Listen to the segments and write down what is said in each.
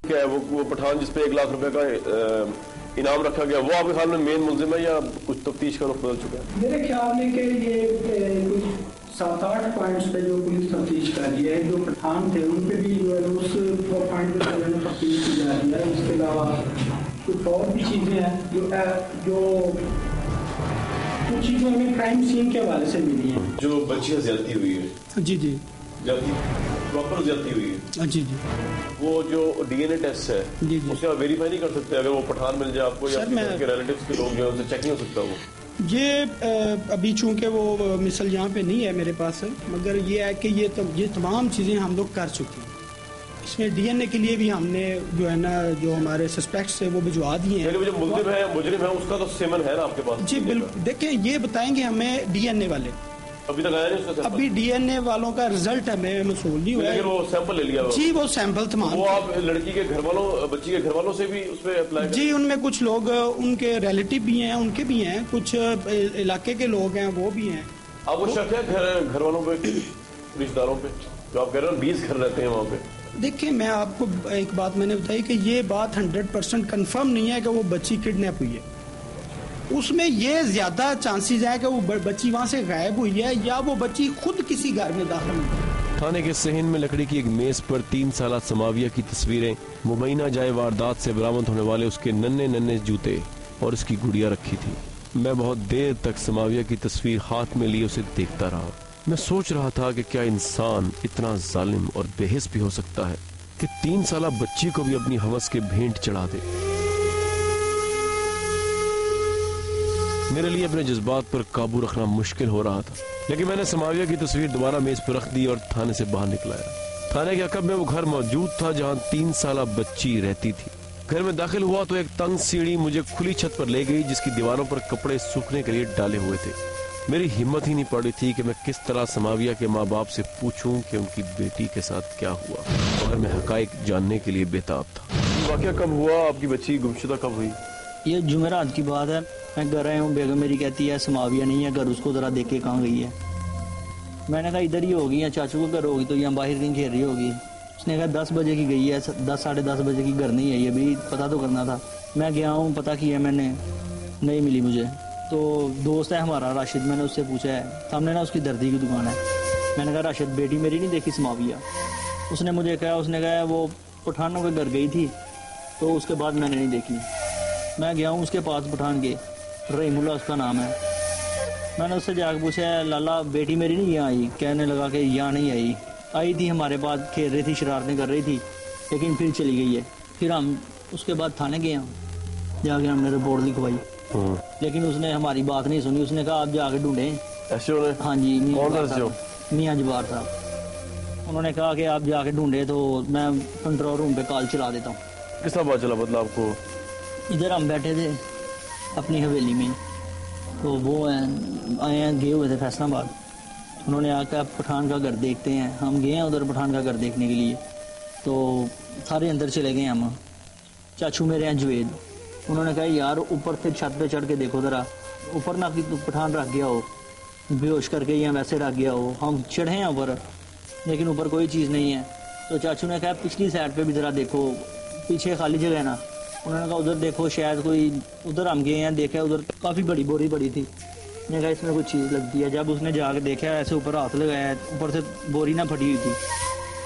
क्या है वो पठान जिसपे 1 लाख रुपए का इनाम रखा गया, वो आपके ख्याल में मेन मुलजिम है या कुछ तफ्तीश का रुख बदल चुका है? मेरे ख्याल में कि ये कुछ 7-8 पॉइंट्स पे जो पुलिस तफ्तीश कर रही है, जो पठान थे उन पे भी जो है उस पॉइंट पे तफ्तीश की जा रही है। इसके अलावा कुछ और भी चीजें हैं जो कुछ चीजें हमें क्राइम सीन के हवाले से मिली हैं। जो बच्ची ज्यादती हुई है, जी जी, प्रॉपर ज्यादती हुई है, जी जी, वो जो डीएनए टेस्ट है जी जी, उसे आप वेरीफाई नहीं कर सकते? अगर वो पठान मिल जाए आपको या आपके रिलेटिव्स के लोग जो है उनसे चेक नहीं हो सकता? वो ये अभी चूंकि वो मिसल यहाँ पे नहीं है मेरे पास, मगर ये है कि ये तमाम चीज़ें हम लोग कर चुके हैं। इसमें डीएनए के लिए भी हमने जो है ना, जो हमारे सस्पेक्ट्स है वो भिजवा दिए हैं। जो मुजरिम है उसका तो सेमन है ना आपके पास? जी बिल्कुल। देखिए, ये बताएंगे हमें डीएनए वाले, अभी तक आया नहीं उसका? अभी डीएनए वालों का रिजल्ट हमें मसूल नहीं हुआ है। वो सैंपल ले लिया? जी, वो सैंपल तमाम। वो आप लड़की के घर वालों, बच्ची के घर वालों से भी उसमें अप्लाई? जी, उनमें कुछ लोग उनके रिलेटिव भी हैं, उनके भी हैं, कुछ इलाके के लोग हैं वो भी हैं। आपको शक है घर वालों पे, रिश्तेदारों पे, जो आप कह रहे हो 20 घर रहते हैं वहाँ पे? देखिए, मैं आपको एक बात मैंने बताई कि ये बात 100% कन्फर्म नहीं है कि वो बच्ची किडनैप हुई है। उसमें ये ज्यादा चांसेस है कि वो बच्ची वहाँ से गायब हुई है या वो बच्ची खुद किसी घर में दाखिल हुई। थाने के सहन में लकड़ी की एक मेज पर 3 साला समाविया की तस्वीरें, मुबैना जाए वारदात से बरामद होने वाले उसके नन्हे जूते और उसकी गुड़िया रखी थी। मैं बहुत देर तक समाविया की तस्वीर हाथ में लिए उसे देखता रहा। मैं सोच रहा था कि क्या इंसान इतना जालिम और बेहिस भी हो सकता है कि 3 साला बच्ची को भी अपनी हवस के भेंट चढ़ा दे। मेरे लिए अपने जज्बात पर काबू रखना मुश्किल हो रहा था, लेकिन मैंने समाविया की तस्वीर दोबारा मेज पर रख दी और थाने से बाहर निकल आया। थाने के अकब में वो घर मौजूद था जहां 3 साला बच्ची रहती थी। घर में दाखिल हुआ तो एक तंग सीढ़ी मुझे खुली छत पर ले गई, जिसकी दीवारों पर कपड़े सूखने के लिए डाले हुए थे। मेरी हिम्मत ही नहीं पड़ रही थी कि मैं किस तरह समाविया के माँ बाप से पूछूं कि उनकी बेटी के साथ क्या हुआ, मगर मैं हकाइक जानने के लिए बेताब था। वाकया कब हुआ? आपकी बच्ची गुमशुदा कब हुई? ये जुमेरात की बात है। मैं घर आया हूँ, बेगम मेरी कहती है समाविया नहीं है घर, उसको जरा देख के कहाँ गई है। मैंने कहा इधर ही होगी या चाचू को घर होगी, तो यहाँ बाहर कहीं खेल रही होगी। उसने कहा 10 बजे की गई है, 10 साढ़े 10 बजे की घर नहीं है, ये भी पता तो करना था। मैं गया हूँ, पता किया मैंने, नहीं मिली मुझे। तो दोस्त है हमारा राशिद, मैंने उससे पूछा है, सामने ना उसकी दर्दी की दुकान है। मैंने कहा राशिद बेटी मेरी नहीं देखी समाविया? उसने मुझे कहा, उसने कहा वो पठानों के घर गई थी, तो उसके बाद मैंने नहीं देखी। मैं गया हूँ उसके पास, पठान के, रहीमुल्ला उसका नाम है। मैंने उससे जाकर पूछा, लाला बेटी मेरी नहीं यहाँ आई? कहने लगा कि यहाँ नहीं आई थी हमारे पास, खेल रही थी, शरारतें कर रही थी, लेकिन फिर चली गई है। फिर हम उसके बाद थाने गए, जाके हमने रिपोर्ट लिखवाई, लेकिन उसने हमारी बात नहीं सुनी। उसने कहा आप जाके ढूंढें। हाँ जी, मियाँ जबार साहब, उन्होंने कहा कि आप जाके ढूंढे तो मैं कंट्रोल रूम पे कॉल चला देता हूँ। किस तरह पता चला? मतलब आपको? इधर हम बैठे थे अपनी हवेली में, तो वो आए हैं, गए हुए थे फैसलाबाद। उन्होंने आकर पठान का घर देखते हैं। हम गए हैं उधर पठान का घर देखने के लिए, तो सारे अंदर चले गए हम। चाचू मेरे हैं जुवेद, उन्होंने कहा यार ऊपर से छत पे चढ़ के देखो ज़रा, ऊपर ना कि पठान रख गया हो, बेहोश करके या वैसे रख गया हो। हम चढ़े हैं ऊपर, लेकिन ऊपर कोई चीज़ नहीं है। तो चाचू ने कहा पिछली साइड पे भी ज़रा देखो, पीछे खाली जगह है ना। उन्होंने कहा उधर देखो, शायद कोई, उधर हम गए हैं, देखा उधर काफ़ी बड़ी बोरी पड़ी थी। मैंने कहा इसमें कुछ चीज़ लगती है। जब उसने जाकर देखा, ऐसे ऊपर हाथ लगाया, ऊपर से बोरी ना फटी हुई थी,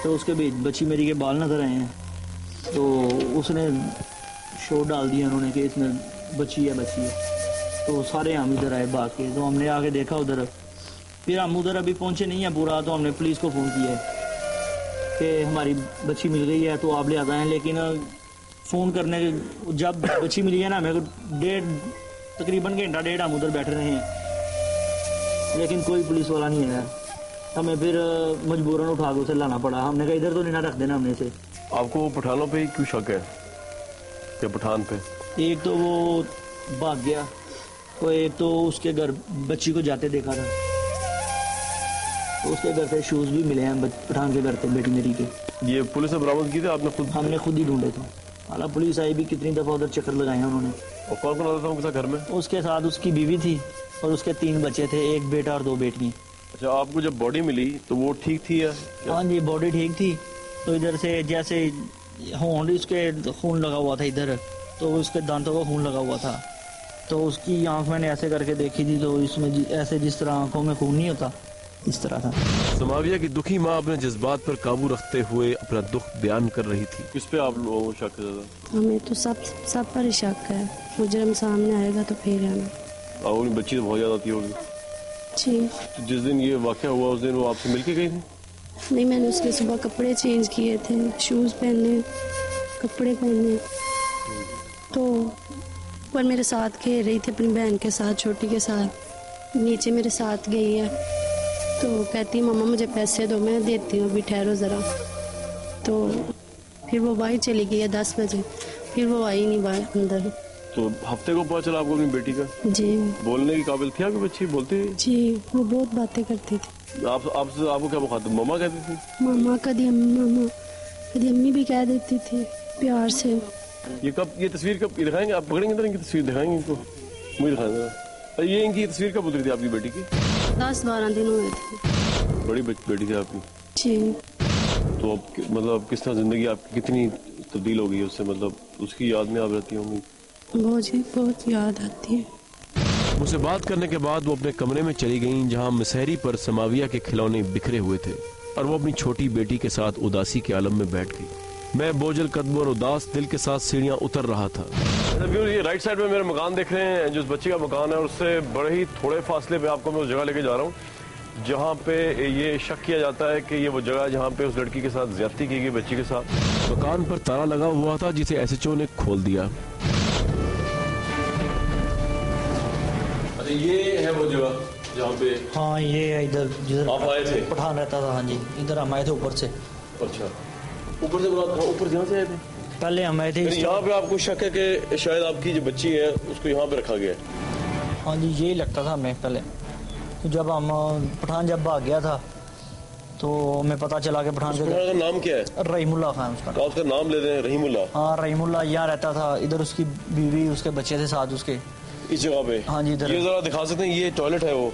तो उसके बच्ची मेरी के बाल नजर आए हैं। तो उसने शोर डाल दिया उन्होंने कि इसमें बच्ची है। तो सारे हम इधर आए भाग के, तो हमने आके देखा उधर। फिर हम उधर अभी पहुँचे नहीं हैं पूरा, तो हमने पुलिस को फ़ोन किया है कि हमारी बच्ची मिल गई है, तो आप ले आते हैं। लेकिन फ़ोन करने जब बच्ची मिली है ना, मेरे को तकरीबन घंटा डेढ़ हम उधर बैठे रहे हैं, लेकिन कोई पुलिस वाला नहीं आया। हमें फिर मजबूरन उठा के उसे लाना पड़ा। हमने कहा इधर तो नहीं ना रख देना हमने से। आपको पठानों पे ही क्यों शक है कि पठान पे? एक तो वो भाग गया, तो एक तो उसके घर बच्ची को जाते देखा था, तो उसके घर से शूज़ भी मिले हैं पठान के घर पे बेटी मेरी के। ये पुलिस ने बरामद की थी? आपने खुद? हमने खुद ही ढूंढे थे। हालांकि पुलिस आई भी, कितनी दफ़ा उधर चक्कर लगाए हैं उन्होंने। और कौन कौन आता था उनके साथ घर में? उसके साथ उसकी बीवी थी और उसके 3 बच्चे थे, 1 बेटा और 2 बेटियाँ। अच्छा, आपको जब बॉडी मिली तो वो ठीक थी या? हाँ जी, बॉडी ठीक थी। तो इधर से जैसे होंड इसके खून लगा हुआ था इधर, तो उसके दांतों को खून लगा हुआ था। तो उसकी आंख मैंने ऐसे करके देखी थी, तो इसमें ऐसे जिस तरह आंखों में खून नहीं होता इस तरह था। समाविया की दुखी माँ अपने जज्बात पर काबू रखते हुए अपना दुख बयान कर रही थी। किस पे आप लोगों को शक है? हमें तो सब पर शक है, मुजरिम सामने आएगा तो फिर हमें। और बच्ची तो बहुत ज्यादा आती होगी जी। तो जिस दिन ये वाकया हुआ उस दिन वो आपसे मिलके गई थी? नहीं, मैंने उसके सुबह कपड़े चेंज किए थे, शूज़ पहने, कपड़े पहने, तो पर मेरे साथ खेल रही थी अपनी बहन के साथ, छोटी के साथ। नीचे मेरे साथ गई है तो कहती मम्मा मुझे पैसे दो, मैं देती हूँ, अभी ठहरो ज़रा। तो फिर वो बाहर चली गई है 10 बजे, फिर वो आई नहीं बाहर अंदर। तो हफ्ते को पता चला आपको अपनी बेटी का? जी। बोलने की काबिल थी आपकी बच्ची? बोलती थी? जी, वो बहुत बातें करती थी। आपको क्या मुखातिब मम्मा कहती थी? मामा, कभी मामा, कभी अम्मी भी कह देती थी प्यार से। ये तस्वीर कब दिखाएंगे आप? पकड़ेंगे तो इनकी तस्वीर दिखाएंगे इनको, मुझे दिखाएंगे। ये इनकी तस्वीर कब उतरी थी आपकी बेटी की? 10-12 दिन हुए थे। बड़ी बेटी थी आपकी? जी। तो अब मतलब किस तरह जिंदगी आपकी कितनी तब्दील हो गई उससे, मतलब उसकी याद में आप रहती होंगी? बहुत याद आती है। मुझसे बात करने के बाद वो अपने कमरे में चली गईं, जहां मसहरी पर समाविया के खिलौने बिखरे हुए थे और वो अपनी छोटी बेटी के साथ उदासी के आलम में बैठ गई। मैं बोझल कदमों और उदास दिल के साथ सीढ़ियां उतर रहा था। ये राइट साइड में मेरा मकान देख रहे हैं, जो उस बच्ची का मकान है, उससे बड़े ही थोड़े फासले पे आपको मैं उस जगह लेके जा रहा हूँ जहाँ पे ये शक किया जाता है कि ये वो जगह जहाँ पे उस लड़की के साथ ज्यादती की गई, बच्ची के साथ। मकान पर ताला लगा हुआ था जिसे एसएचओ ने खोल दिया। ये है वो जगह जहाँ पे? हाँ, ये है इधर जिधर आप आए थे? पठान रहता था। हाँ जी, इधर हम आए थे ऊपर से। अच्छा, ऊपर से ऊपर जहाँ से आए थे? पहले हम आए थे यहाँ पे। आपको शक है कि शायद आपकी जो बच्ची है उसको यहाँ पे रखा गया है? हाँ जी, यही लगता था हमें पहले। तो जब हम पठान जब भाग गया था तो हमें पता चला कि पठान का नाम क्या है? रहीमुल्ला खान उसका। उसका नाम ले दें, रहीमुल्ला। हाँ, रहीमुल्ला यहाँ रहता था। इधर उसकी बीवी उसके बच्चे थे साथ उसके, इस जगह पे। हाँ जी, इधर। ये जरा दिखा सकते हैं? ये टॉयलेट है वो?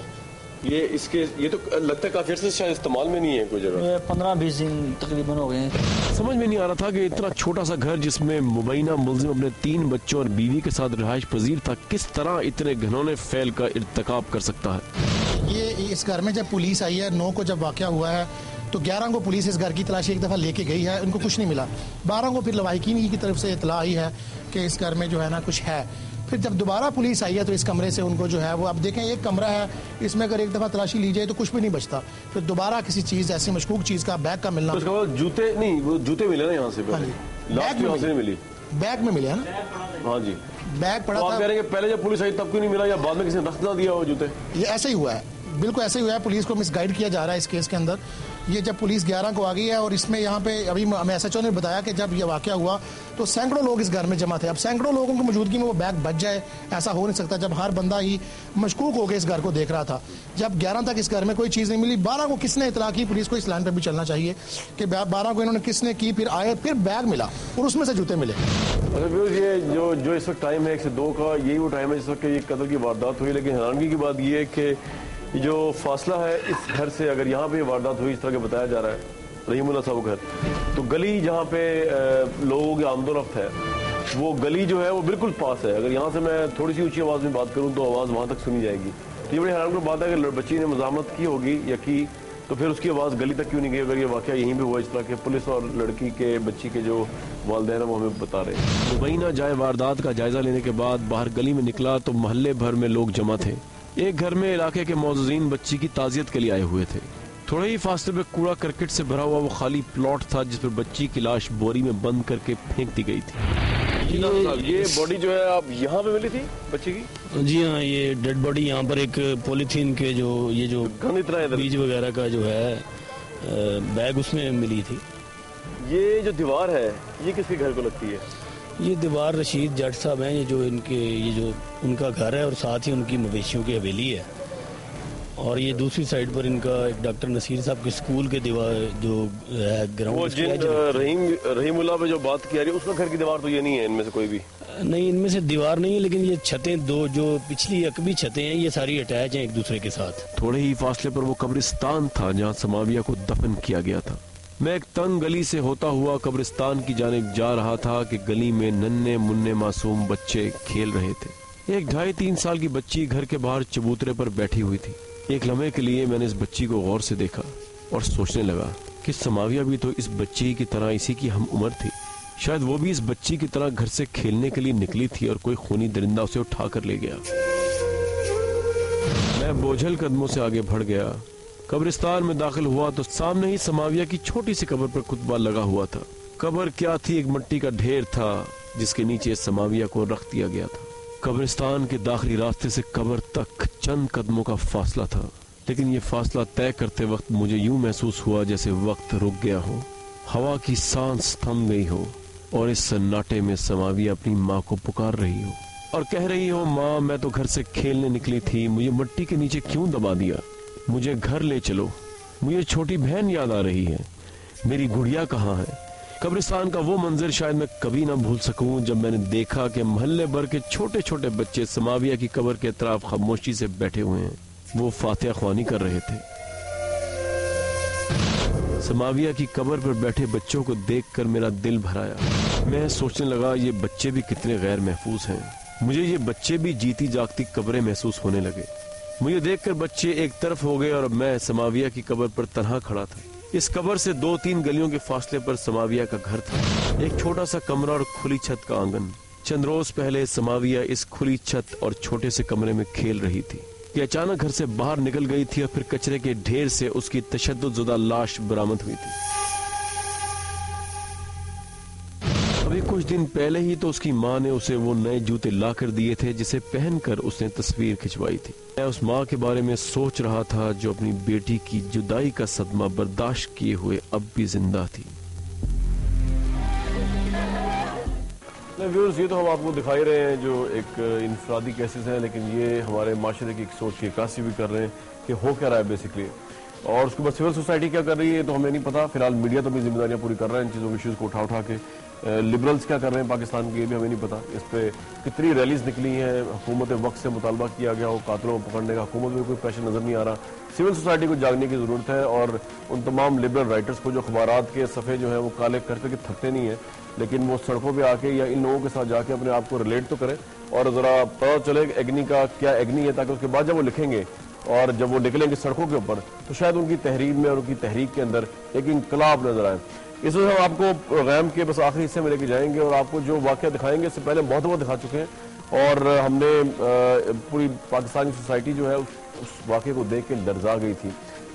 ये तो लगता है काफी अर्से से शायद इस्तेमाल में नहीं है कोई जगह। 15-20 दिन तकरीबन हो गए। समझ में नहीं आ रहा था कि इतना छोटा सा घर जिसमें मुबैना मुल्जिम अपने 3 बच्चों और बीवी के साथ रिहाइश पजीर था, किस तरह इतने घिनौने फेल का इर्तिकाब कर सकता है। ये इस घर में जब पुलिस आई है 9 को जब वाकया हुआ है तो 11 को पुलिस इस घर की तलाशी एक दफ़ा लेके गई है, उनको कुछ नहीं मिला। 12 को फिर लवाहिकीन की तरफ से इतला आई है कि इस घर में जो है ना कुछ है। फिर जब दोबारा पुलिस आई है तो इस कमरे से उनको जो है वो, अब देखें एक कमरा है, इसमें अगर एक दफ़ा तलाशी ली जाए तो कुछ भी नहीं बचता। फिर दोबारा किसी चीज़ ऐसी मशकूक चीज़ का बैग का मिलना। तो जूते नहीं, वो जूते मिले ना यहाँ से? हाँ जी, लास्ट में नहीं मिली, बैग में मिले है ना? हाँ जी, बैग पड़ा था। कह रहे हैं पहले जब पुलिस आई तब क्यों नहीं मिला, या बाद में किसी ने रख दिया वो जूते? ये ऐसे ही हुआ है, बिल्कुल ऐसे ही हुआ है। पुलिस को मिसगाइड किया जा रहा है इस केस के अंदर। ये जब पुलिस 11 को आ गई है और इसमें यहाँ पे अभी हमें एसएचओ ने बताया कि जब ये वाकया हुआ तो सैकड़ों लोग इस घर में जमा थे। अब सैकड़ों लोगों की मौजूदगी में वो बैग बच जाए, ऐसा हो नहीं सकता जब हर बंदा ही मशकूक होकर इस घर को देख रहा था। जब 11 तक इस घर में कोई चीज़ नहीं मिली, 12 को किसने इतला की? पुलिस को इस लाइन पर भी चलना चाहिए कि 12 को इन्होंने किसने की, फिर आए, फिर बैग मिला और उसमें से जूते मिले। ये जो इस वक्त टाइम है 1 से 2 का, यही वो टाइम है जिस वक्त ये कत्ल की वारदात हुई। लेकिन हैरानगी की बात यह है कि जो फासला है इस घर से, अगर यहाँ पे वारदात हुई इस तरह के बताया जा रहा है रहीमुल्ला साहब घर, तो गली जहाँ पे लोगों की आमदोरफ्त है वो गली जो है वो बिल्कुल पास है। अगर यहाँ से मैं थोड़ी सी ऊंची आवाज़ में बात करूँ तो आवाज़ वहाँ तक सुनी जाएगी। तो ये बड़ी हैरान की बात है कि बच्ची ने मज़ामत की होगी या की, तो फिर उसकी आवाज़ गली तक क्यों नहीं गई? अगर ये वाकया यहीं पे हुआ इस तरह के, पुलिस और लड़की के बच्ची के जो वालिदैन वो हमें बता रहे हैं। मुबैना जाए वारदात का जायजा लेने के बाद बाहर गली में निकला तो मोहल्ले भर में लोग जमा थे। एक घर में इलाके के मौजूदीन बच्ची की ताज़ियत के लिए आए हुए थे। थोड़े ही फासले पे कूड़ा करकट से भरा हुआ वो खाली प्लॉट था जिस पर बच्ची की लाश बोरी में बंद करके फेंक दी गई थी। ये बॉडी जो है आप यहाँ पे मिली थी बच्ची की? जी हाँ, ये डेड बॉडी यहाँ पर एक पॉलीथीन के जो बीज वगैरह का जो है बैग उसमें मिली थी। ये जो दीवार है ये किसके घर को लगती है? ये दीवार रशीद जट साहब हैं, ये जो उनका घर है और साथ ही उनकी मवेशियों की हवेली है। और ये दूसरी साइड पर इनका एक डॉक्टर नसीर साहब के स्कूल के दीवार जो है ग्राउंड। वो जिन रहीमुल्ला पे जो बात की जा रही है उसका घर की दीवार तो ये नहीं है इनमें से कोई भी? नहीं, इनमें से दीवार नहीं है, लेकिन ये छतें दो जो पिछली अकबी छतें हैं ये सारी अटैच हैं एक दूसरे के साथ। थोड़े ही फासले पर वो कब्रिस्तान था जहाँ समाविया को दफन किया गया था। मैं एक तंग गली से होता हुआ कब्रिस्तान की जानिब जा रहा था कि गली में नन्हे मुन्ने मासूम बच्चे खेल रहे थे। एक 2.5-3 साल की बच्ची घर के बाहर चबूतरे पर बैठी हुई थी। एक लम्हे के लिए मैंने इस बच्ची को गौर से देखा और सोचने लगा कि समाविया भी तो इस बच्ची की तरह इसी की हम उम्र थी। शायद वो भी इस बच्ची की तरह घर से खेलने के लिए निकली थी और कोई खूनी दरिंदा उसे उठा कर ले गया। मैं बोझल कदमों से आगे बढ़ गया। कब्रिस्तान में दाखिल हुआ तो सामने ही समाविया की छोटी सी कब्र पर खुतबा लगा हुआ था। कब्र क्या थी, एक मिट्टी का ढेर था जिसके नीचे समाविया को रख दिया गया था। कब्रिस्तान के दाखिली रास्ते से कब्र तक चंद कदमों का फासला था, लेकिन ये फासला तय करते वक्त मुझे यूं महसूस हुआ जैसे वक्त रुक गया हो, हवा की सांस थम गई हो और इस सन्नाटे में समाविया अपनी माँ को पुकार रही हो और कह रही हो, माँ मैं तो घर से खेलने निकली थी, मुझे मिट्टी के नीचे क्यों दबा दिया, मुझे घर ले चलो, मुझे छोटी बहन याद आ रही है, मेरी गुड़िया कहाँ है। कब्रिस्तान का वो मंजर शायद मैं कभी ना भूल सकूं जब मैंने देखा कि मोहल्ले भर के छोटे छोटे बच्चे समाविया की कब्र के तरफ खामोशी से बैठे हुए हैं। वो फातिहा ख्वानी कर रहे थे। समाविया की कब्र पर बैठे बच्चों को देखकर मेरा दिल भराया। मैं सोचने लगा ये बच्चे भी कितने गैर महफूज हैं। मुझे ये बच्चे भी जीती जागती कब्रें महसूस होने लगे। मुझे देखकर बच्चे एक तरफ हो गए और मैं समाविया की कब्र पर तन्हा खड़ा था। इस कब्र से 2-3 गलियों के फासले पर समाविया का घर था, एक छोटा सा कमरा और खुली छत का आंगन। चंद रोज पहले समाविया इस खुली छत और छोटे से कमरे में खेल रही थी कि अचानक घर से बाहर निकल गई थी और फिर कचरे के ढेर से उसकी तशद्दुदज़ुदा लाश बरामद हुई थी। अभी कुछ दिन पहले ही तो उसकी माँ ने उसे वो नए जूते ला कर दिए थे जिसे पहनकर उसने तस्वीर खिंचवाई थी। मैं उस माँ के बारे में सोच रहा था जो अपनी बेटी की जुदाई का सदमा बर्दाश्त किए हुए अब भी जिंदा थी। व्यूअर्स, ये तो हम आपको दिखाई रहे हैं जो एक इंफरादी केसेस हैं, लेकिन ये हमारे माशरे की सोच की अक्कासी भी कर रहे हैं कि हो क्या रहा है बेसिकली, और उसके बाद सिविल सोसाइटी क्या कर रही है तो हमें नहीं पता। फिलहाल मीडिया तो अपनी जिम्मेदारियां पूरी कर रहा है इन चीज़ों के इश्यूज़ को उठा के। लिबरल्स क्या कर रहे हैं पाकिस्तान के, ये भी हमें नहीं पता। इस पर कितनी रैलीज निकली हैं, हुकूमत वक्त से मुतालबा किया गया हो कातिलों को पकड़ने का, हुकूमत में कोई प्रेशर नज़र नहीं आ रहा। सिविल सोसाइटी को जागने की ज़रूरत है और उन तमाम लिबरल राइटर्स को जो अखबारात के सफ़े जो है वो काले करके थकते नहीं है, लेकिन वो सड़कों पे आके या इन लोगों के साथ जाके अपने आप को रिलेट तो करें और ज़रा पता चले एग्नी का क्या एग्नी है, ताकि उसके बाद जब वो लिखेंगे और जब वो निकलेंगे सड़कों के ऊपर तो शायद उनकी तहरीर में और उनकी तहरीक के अंदर एक इनकलाब नजर आए। इस वजह हम आपको प्रोग्राम के बस आखिरी हिस्से में लेके जाएंगे और आपको जो वाक़या दिखाएंगे इससे पहले बहुत बहुत दिखा चुके हैं और हमने पूरी पाकिस्तानी सोसाइटी जो है उस वाक़े को देख के लर्जा गई थी,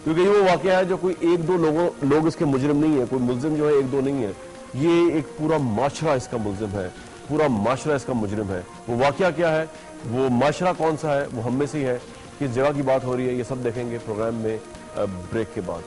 क्योंकि ये वो वाक़या है जो कोई 1-2 लोग इसके मुजरिम नहीं है, कोई मुलजिम जो है 1-2 नहीं है, ये एक पूरा माशरा इसका मुलजिम है, पूरा माशरा इसका मुजरिम है। वो वाक़या क्या है, वो माशरा कौन सा है, वो हम में से ही है, किस जगह की बात हो रही है, ये सब देखेंगे प्रोग्राम में ब्रेक के बाद।